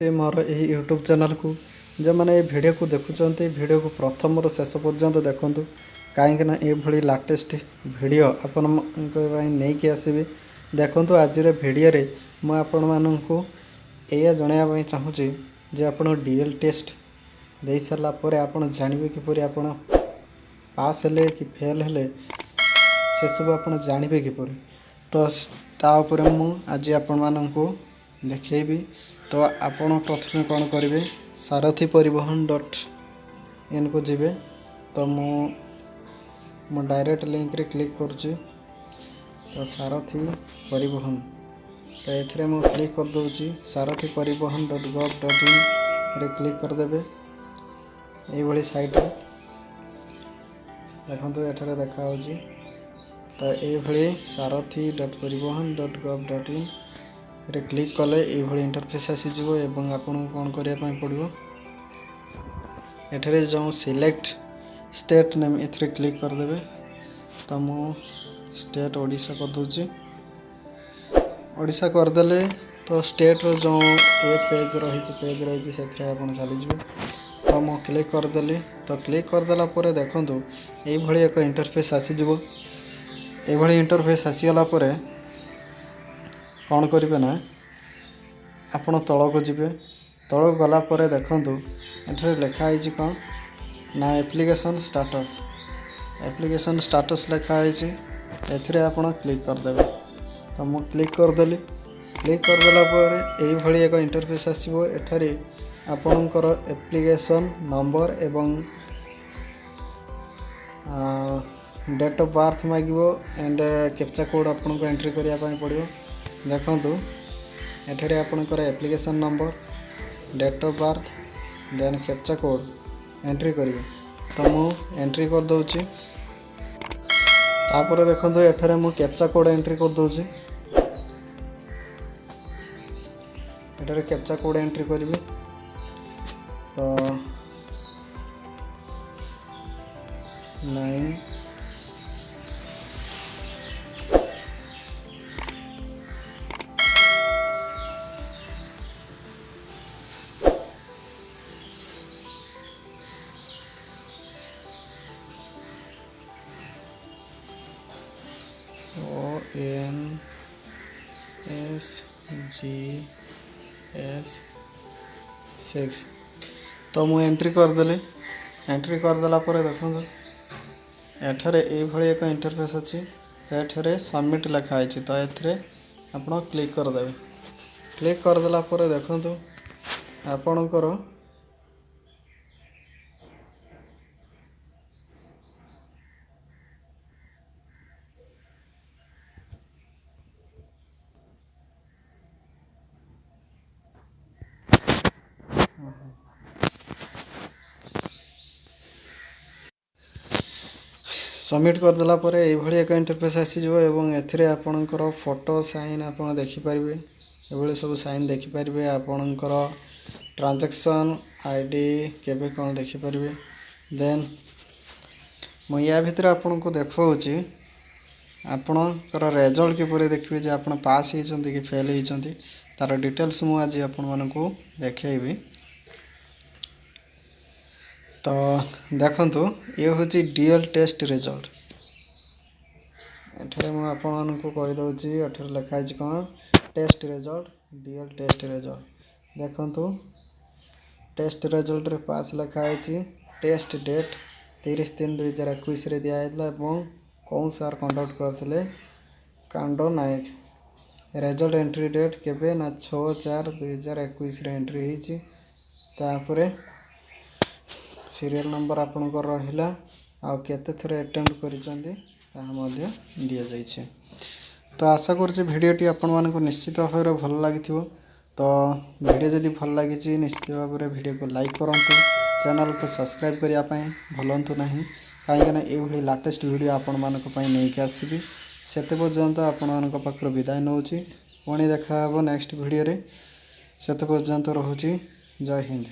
मोर यही YouTube channel को जो मैंने ये वीडियो को देखुंत वीडियो को प्रथम शेष पर्यंत देखूँ कहीं ये लाटेस्ट वीडियो आपण नहीं कि आसबि देखूँ आज वीडियो मुझे यह जनवाई चाहूँगी जे आप डीएल टेस्ट दे सारापर आप जानवे किपर आप पास हेले कि फेल हेले से सब आप जानवे किपर तो तापर मु आज आपण को देखी तो आपण प्रथम कौन करेंगे सारथी परिवहन .in को जी तो मु डायरेक्ट लिंक रे क्लिक करुच्ची तो सारथी परिवहन तो ये मु क्लिक कर दूची सारथी परिवहन .gov.in रे क्लिक करदे ये साइट देखो ये देखा तो ये सारथी .परिवहन .gov.in रे क्लिक कले ये इंटरफेस आसीजो एवं आपन कौन करने पड़ो एठरे जो सिलेक्ट स्टेट नेम इथरे क्लिक करदे तो मु स्टेट ओडिशा कर दूची ओडिशा करदेले तो स्टेट रो जो ए पेज रही से आपन चली जाए तो मु क्लिक करदेली तो क्लिक करदेला परे देखंतु ये एक इंटरफेस आसीजो ये इंटरफेस आसीगला परे कौन करेंगे ना आपण तल को जी तल गला देखु ये लिखाई कौन ना एप्लिकेशन स्टाटस लिखाई ए आप क्लिक करदे तो मु क्लिक करदेली क्लिक करदेला एक इंटरफेस आसो एठारे आपणकर एप्लिकेशन नंबर एवं डेट ऑफ बर्थ मांगो एंड कैप्चा कोड आपन को एंट्री करने पड़ो देखु एठरे आपणकर application number date of birth then captcha code entry करेंगे तो मु एंट्री कर दूची तापर देखो एठरे मु कैप्चा कोड एंट्री कर दूची एठरे कैप्चा कोड एंट्री करी तो 9 ONSGS 6 तो मु एंट्री करदेली एंट्री करदेला देखो एठारे ये एक इंटरफेस अच्छी तो ये सबमिट लिखाई तो ये आप क्लिक करदे क्लिक करदेला देखो आपणकर सबमिट करदेला ये एक इंटरफेस आसीजो एवं एथिरे आपणकर फोटो साइन आप देखिपारे ये सब साइन देखिपारे आपणकर ट्रांजैक्शन आईडी केबे कौन देखिपारे देन मुझे भितर आपन को देखा आपणकर रेजल्ट किपर देखिए जे आप पास होती कि फेल होती तार डिटेल्स मुझे आज आपण को देखी तो देखंतु ये हूँ डीएल टेस्ट रिजल्ट एठारे मुझे आपण को कहीदे एठारे लिखाई कौन test result DL test result देखंतु टेस्ट रिजल्ट रे पास लिखाई टेस्ट डेट 30/3/2021 रे दिया एवं कौन सार कंडक्ट करते कांडो नायक रिजल्ट एंट्री डेट केबे ना 6/4/2021 रे एंट्री होती तापर सीरियल नंबर आपणकर रहा आउ केते थर अटेम्प्ट करिसेंती ताहा दि जाइए तो आशा करुँचे भिडटी आपण मानक निश्चित भाव में भल लगी तो वीडियो जदि भल लगी निश्चित भाव में वीडियो को लाइक करूँ चैनल को सब्सक्राइब करने भूलु ना कहीं ये लाटेस्ट वीडियो आपण मानक नहीं आसबि से पर्यंत आपण मान पाखर विदाय नौ पुणी देखा नेक्स्ट वीडियो से पर्यंत रोचे जय हिंद।